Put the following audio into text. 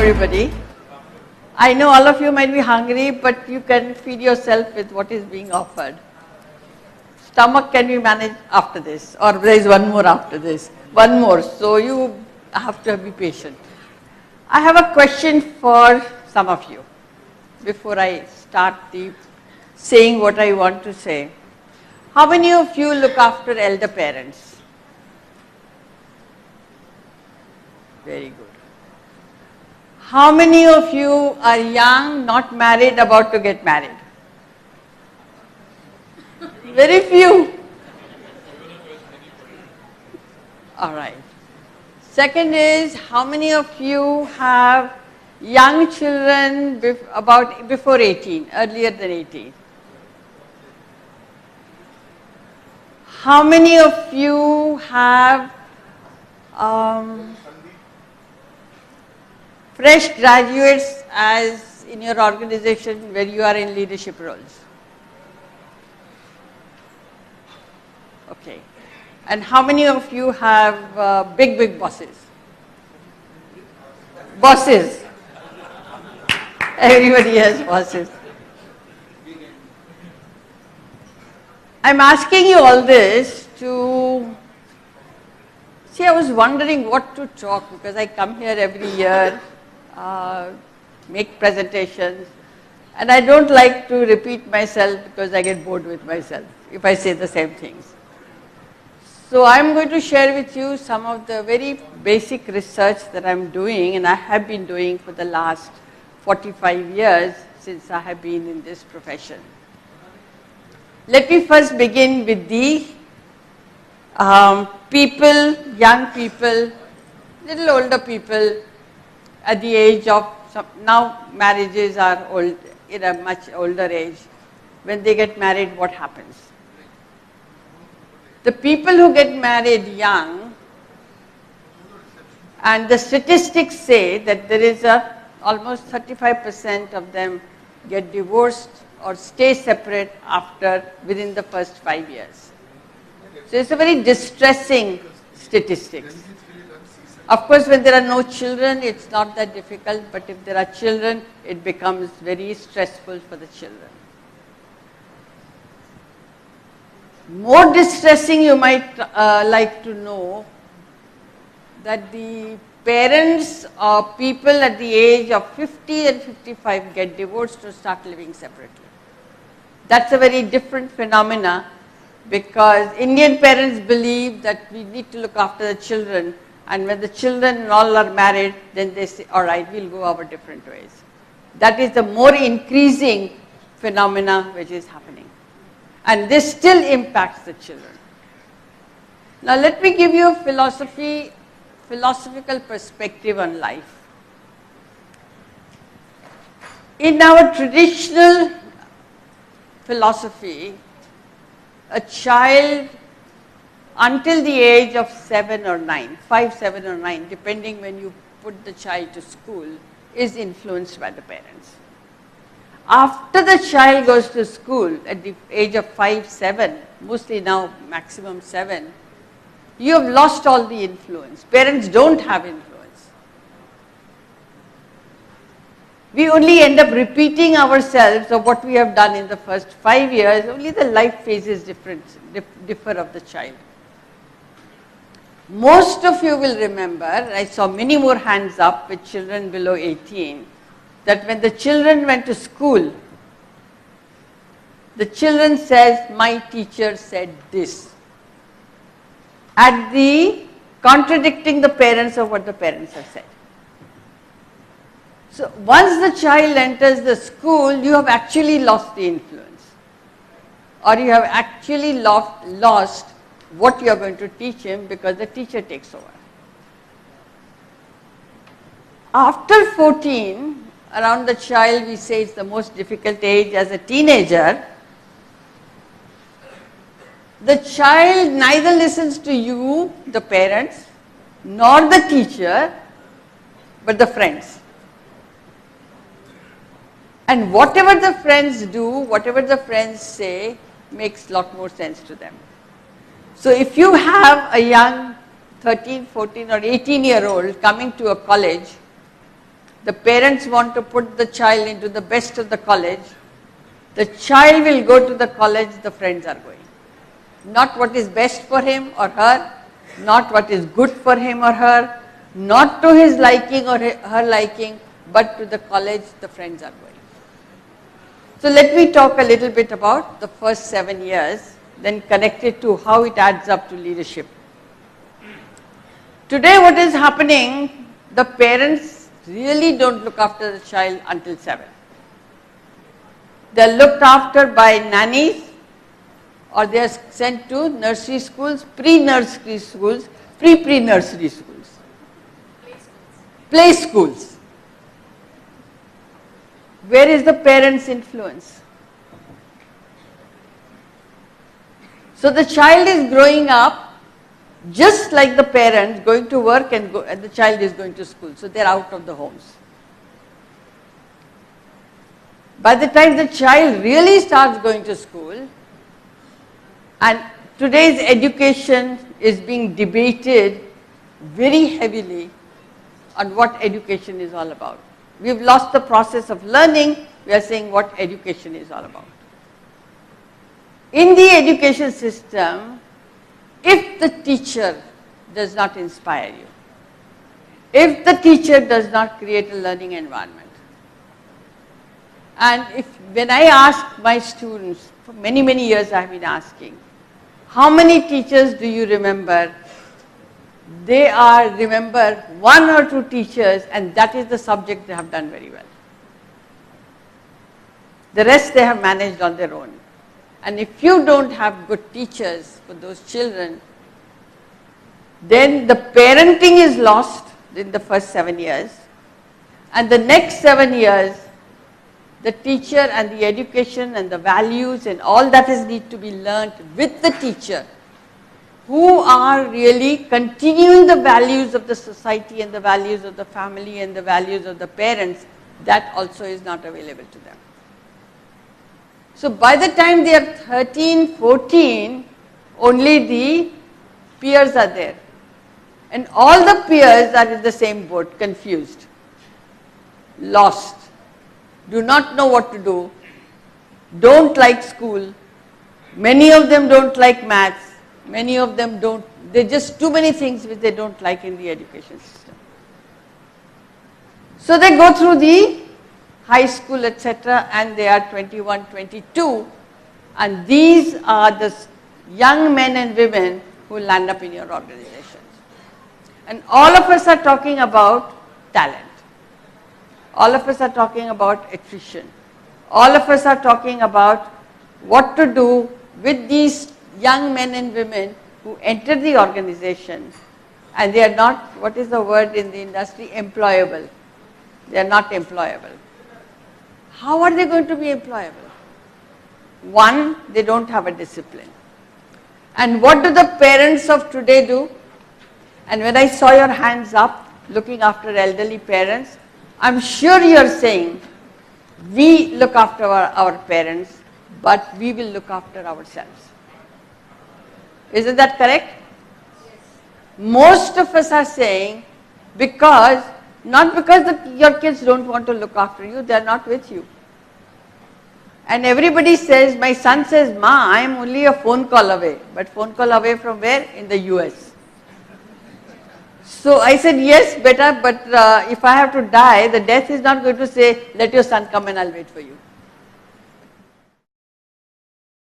everybody. I know all of you might be hungry, but you can feed yourself with what is being offered. Stomach can be managed after this, or there is one more after this. One more, so you have to be patient. I have a question for some of you before I start saying what I want to say. How many of you look after elder parents? Very good. How many of you are young, not married, about to get married? Very few. All right. Second is, how many of you have young children before 18, earlier than 18? How many of you have fresh graduates as in your organization where you are in leadership roles? Okay. And how many of you have big bosses? Bosses. Everybody has bosses. I'm asking you all this to see, I was wondering what to talk because I come here every year, make presentations, and I don't like to repeat myself because I get bored with myself if I say the same things. So I'm going to share with you some of the very basic research that I'm doing and I have been doing for the last 45 years since I have been in this profession. Let me first begin with the people, young people, little older people at the age of, now marriages are old, in a much older age. When they get married, what happens? The people who get married young, and the statistics say that there is almost 35% of them get divorced or stay separate within the first 5 years. So it's a very distressing statistics. Of course, when there are no children, it's not that difficult, but if there are children, it becomes very stressful for the children. More distressing, you might like to know that the parents or people at the age of 50 and 55 get divorced or start living separately. That's a very different phenomena because Indian parents believe that we need to look after the children, and when the children all are married, then they say, all right, we'll go our different ways. That is the more increasing phenomena which is happening. And this still impacts the children. Now let me give you a philosophical perspective on life. In our traditional philosophy, a child until the age of 7 or 9, 5, 7 or 9, depending when you put the child to school, is influenced by the parents. After the child goes to school at the age of 5, 7, mostly now maximum 7, you have lost all the influence. Parents don't have influence. We only end up repeating ourselves of what we have done in the first 5 years, only the life phases differ of the child. Most of you will remember, I saw many more hands up with children below 18, that when the children went to school, the children says, my teacher said this, contradicting the parents of what the parents have said. So once the child enters the school, you have actually lost the influence, or you have actually lost what you are going to teach him because the teacher takes over. After 14, around the child, we say it's the most difficult age as a teenager, the child neither listens to you, the parents, nor the teacher, but the friends. And whatever the friends do, whatever the friends say, makes a lot more sense to them. So if you have a young 13, 14 or 18-year-old coming to a college, the parents want to put the child into the best of the college, the child will go to the college the friends are going. Not what is best for him or her, not what is good for him or her, not to his liking or her liking, but to the college the friends are going. So let me talk a little bit about the first 7 years, then connect it to how it adds up to leadership. Today what is happening, the parents really don't look after the child until 7. They are looked after by nannies, or they are sent to nursery schools, pre-nursery schools, pre-nursery schools, play schools. Where is the parents' influence? So the child is growing up just like the parents, going to work and the child is going to school. So they are out of the homes. By the time the child really starts going to school, and today's education is being debated very heavily on what education is all about. We've lost the process of learning, we are saying what education is all about. In the education system, if the teacher does not inspire you, if the teacher does not create a learning environment, and when I ask my students, for many, many years I have been asking, how many teachers do you remember? They remember 1 or 2 teachers, and that is the subject they have done very well. The rest they have managed on their own. And if you don't have good teachers for those children, then the parenting is lost in the first 7 years, and the next 7 years, the teacher and the education and the values and all that is need to be learnt with the teacher, who are really continuing the values of the society and the values of the family and the values of the parents, that also is not available to them. So by the time they are 13, 14, only the peers are there. And all the peers are in the same boat, confused, lost, do not know what to do, don't like school, many of them don't like maths, many of them don't, there are just too many things which they don't like in the education system. So they go through the high school, etc., and they are 21, 22, and these are the young men and women who land up in your organizations. And all of us are talking about talent. All of us are talking about attrition. All of us are talking about what to do with these young men and women who enter the organization and they are not, what is the word in the industry, employable. They are not employable. How are they going to be employable? One, they don't have a discipline. And what do the parents of today do? And when I saw your hands up looking after elderly parents, I'm sure you are saying, we look after our parents, but we will look after ourselves. Isn't that correct? Yes. Most of us are saying, not because your kids don't want to look after you, they are not with you. And everybody says, my son says, Ma, I am only a phone call away. But phone call away from where? In the US. So I said, yes, better, but if I have to die, the death is not going to say, let your son come and I'll wait for you.